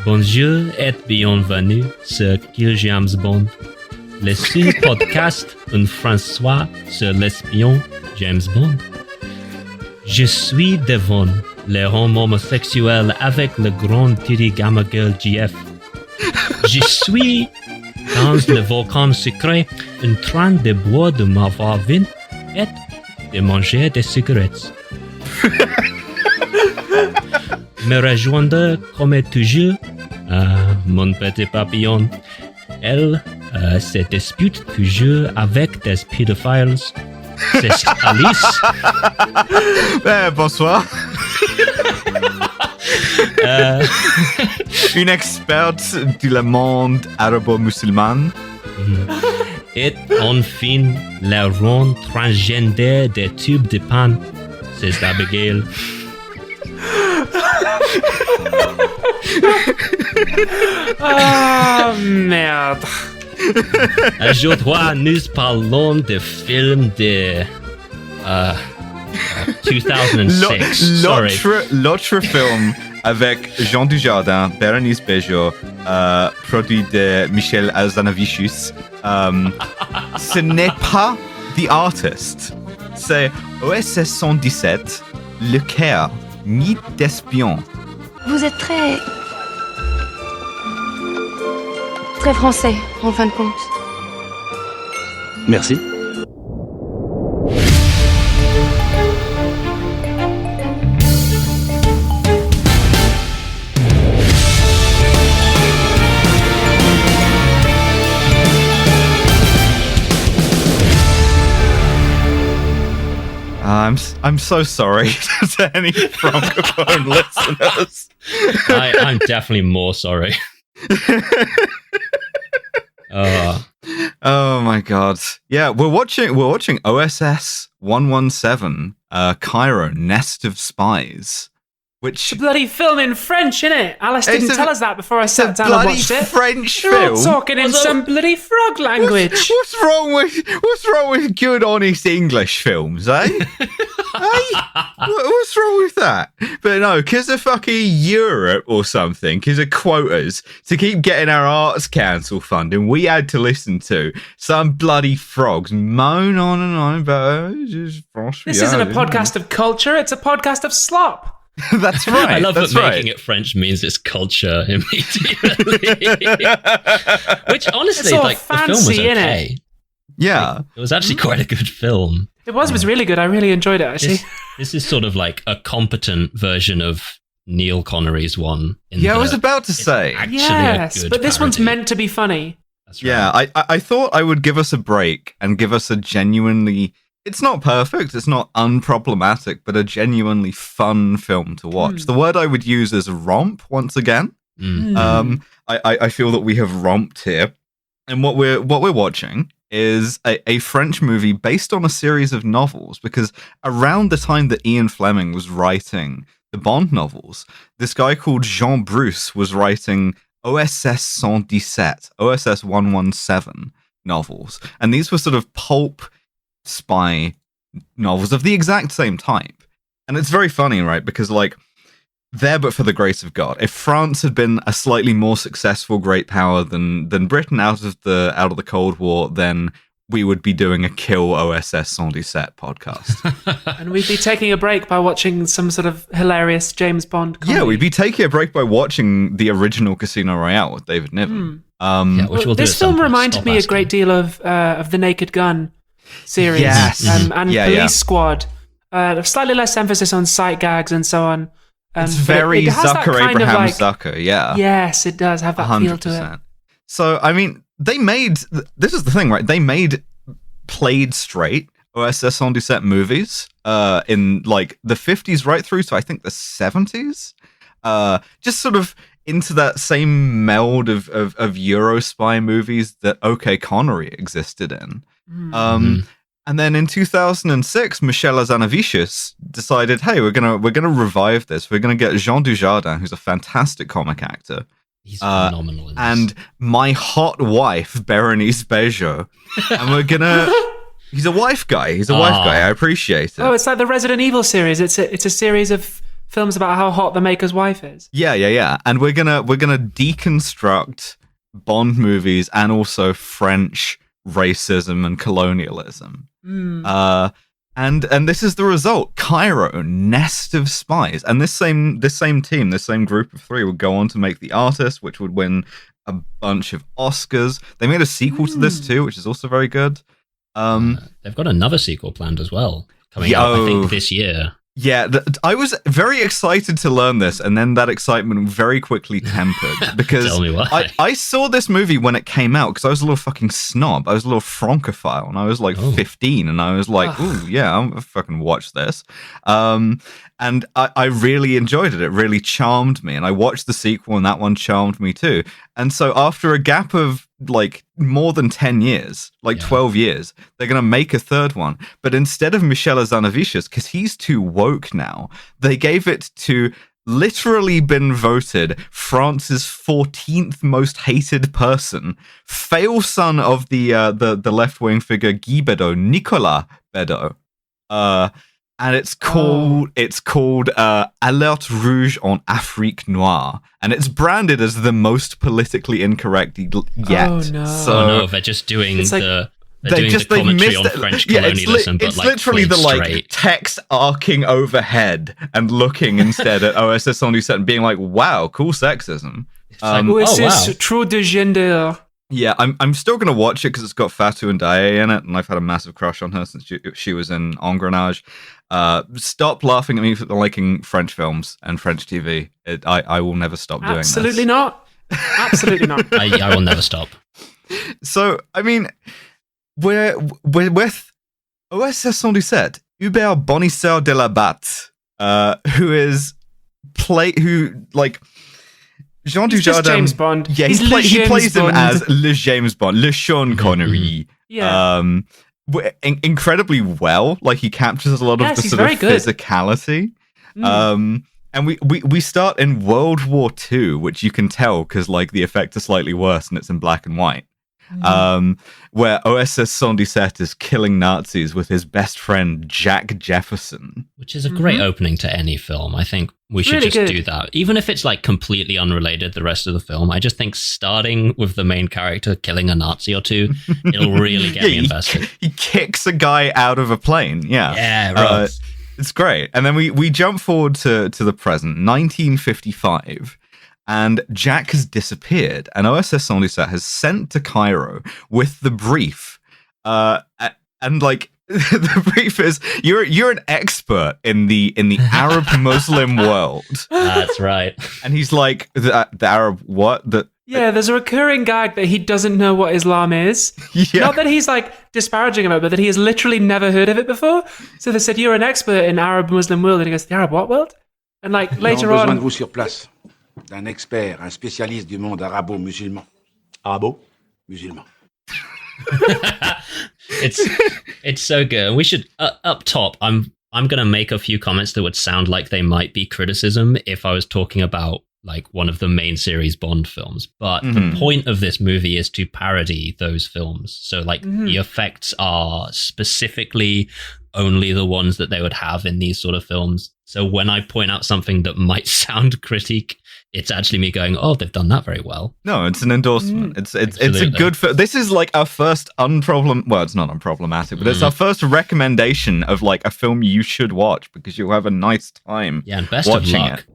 Bonjour et bienvenue sur Kill James Bond, le seul podcast en François sur l'espion James Bond. Je suis devant les hommes homosexuels avec le grand Tiri Gamma Girl GF. Je suis dans le volcan secret en train de boire de ma vin et de manger des cigarettes. Me rejoindre comme toujours mon petit papillon. Elle se dispute toujours avec des pédophiles. C'est Alice. Bonsoir. Une experte du monde arabo-musulman. Et enfin, la ronde transgender des tubes de pain. C'est Abigail. Oh merde. Aujourd'hui, nous parlons de films de 2006. Sorry. L'autre film avec Jean Dujardin, Bérénice Bejo, produit de Michel Hazanavicius. Ce n'est pas The Artist. C'est OSS 117, Le Caire, Nid d'espion. Vous êtes très français, en fin de compte. Merci. I'm so sorry to any francophone listeners. I'm definitely more sorry. Oh my god. Yeah, we're watching OSS 117, Cairo, Nest of Spies. Which Bloody film in French, innit? Alice didn't tell us that before I sat down and watched it. French You're all film. talking in some bloody frog language. What's wrong with good, honest English films, eh? What's wrong with that? But no, because of fucking Europe or something, because of quotas, to keep getting our Arts Council funding, we had to listen to some bloody frogs moan on and on about This isn't a podcast of culture, it's a podcast of slop. That's right. I love that making it French means it's culture immediately. Which honestly, It's all like the film was fancy, okay. Yeah. It was actually quite a good film. It was really good. I really enjoyed it, actually. This is sort of like a competent version of Neil Connery's one. I was about to say. Yes, but this one's meant to be funny. That's right. Yeah, I thought I would give us a break and give us a genuinely... It's not perfect, it's not unproblematic, but a genuinely fun film to watch. The word I would use is romp, once again. I feel that we have romped here. And what we're watching is a French movie based on a series of novels, because around the time that Ian Fleming was writing the Bond novels, this guy called Jean Bruce was writing OSS 117, OSS 117 novels. And these were sort of pulp spy novels of the exact same type. And it's very funny, right? Because like, there but for the grace of God, if France had been a slightly more successful great power than Britain out of the Cold War, then we would be doing a Kill OSS 117 podcast. And we'd be taking a break by watching some sort of hilarious James Bond comedy. Yeah, we'd be taking a break by watching the original Casino Royale with David Niven. Which we'll do this at some film point. reminded Stop me a asking. great deal of The Naked Gun series. Yes. And Yeah, Police yeah. Squad. Slightly less emphasis on sight gags and so on. It's but very it has that Zucker, kind of Abraham like- Zucker, yeah. Yes, it does have that feel to it. So, I mean, this is the thing, right? They made played straight OSS 117 movies in like the 50s right through to I think the 70s. Just sort of into that same meld of Euro spy movies that OK Connery existed in. And then in 2006, Michel Hazanavicius decided, hey, we're gonna revive this. We're gonna get Jean Dujardin, who's a fantastic comic actor. He's phenomenal in this. And my hot wife, Bérénice Bejo. And we're gonna... He's a wife guy. I appreciate it. Oh, it's like the Resident Evil series. It's a series of films about how hot the Maker's wife is. Yeah. And we're gonna deconstruct Bond movies and also French racism and colonialism. And this is the result. Cairo, nest of spies. And this same team, this same group of three would go on to make The Artist, which would win a bunch of Oscars. They made a sequel to this too, which is also very good. They've got another sequel planned as well, coming out, I think, this year. Yeah, I was very excited to learn this, and then that excitement very quickly tempered because Tell me why. I saw this movie when it came out because I was a little fucking snob. I was a little francophile, and I was like 15, and I was like, "Ooh, yeah, I'll fucking watch this." And I really enjoyed it. It really charmed me, and I watched the sequel, and that one charmed me too. And so after a gap of like more than 10 years, 12 years, they're going to make a third one. But instead of Michel Hazanavicius, because he's too woke now, they gave it to literally been voted France's 14th most hated person, fail son of the left-wing figure Guy Bedos, Nicolas Bedos. And it's called Alerte Rouge en Afrique Noire, and it's branded as the most politically incorrect yet. Oh no! So they're just doing the commentary on French colonialism, it's literally the straight. text arcing overhead and looking instead at OSS on set and being like, "Wow, cool sexism." OSS trop de gender. Yeah, I'm still gonna watch it because it's got Fatou Ndiaye in it, and I've had a massive crush on her since she was in Engrenage. Stop laughing at me for liking French films and French TV. I will never stop doing this. Absolutely not. Absolutely not. I will never stop. So, I mean, we're with OSS 117, Hubert Bonisseur de la Batte, who Jean Dujardin, James Bond. Yeah, he plays him as Le James Bond, Le Sean Connery. Yeah. Incredibly well. Like, he captures a lot of the sort of physicality. And we start in World War II, which you can tell because like the effects are slightly worse and it's in black and white. Where OSS 117 is killing Nazis with his best friend Jack Jefferson, which is a great opening to any film. I think we should do that, even if it's like completely unrelated the rest of the film. I just think starting with the main character killing a Nazi or two, it'll really get me invested. He kicks a guy out of a plane. Yeah, right. It's great. And then we jump forward to the present, 1955. And Jack has disappeared, and OSS 117 has sent to Cairo with the brief. And like the brief is you're an expert in the Arab Muslim world. That's right. And he's like the Arab what? There's a recurring gag that he doesn't know what Islam is. Yeah. Not that he's like disparaging about it, but that he has literally never heard of it before. So they said, "You're an expert in Arab Muslim world," and he goes, "The Arab what world?" And like later on, besoin de vous sur place. D'un expert, un spécialiste du monde arabo-musulman. Arabo-musulman. It's so good. We should up top. I'm gonna make a few comments that would sound like they might be criticism if I was talking about like one of the main series Bond films. But the point of this movie is to parody those films. So like the effects are specifically only the ones that they would have in these sort of films. So when I point out something that might sound critique, it's actually me going, "Oh, they've done that very well." No, it's an endorsement. It's a good film. This is like our first well, it's not unproblematic, but it's our first recommendation of like a film you should watch because you'll have a nice time. Yeah, and best watching of luck.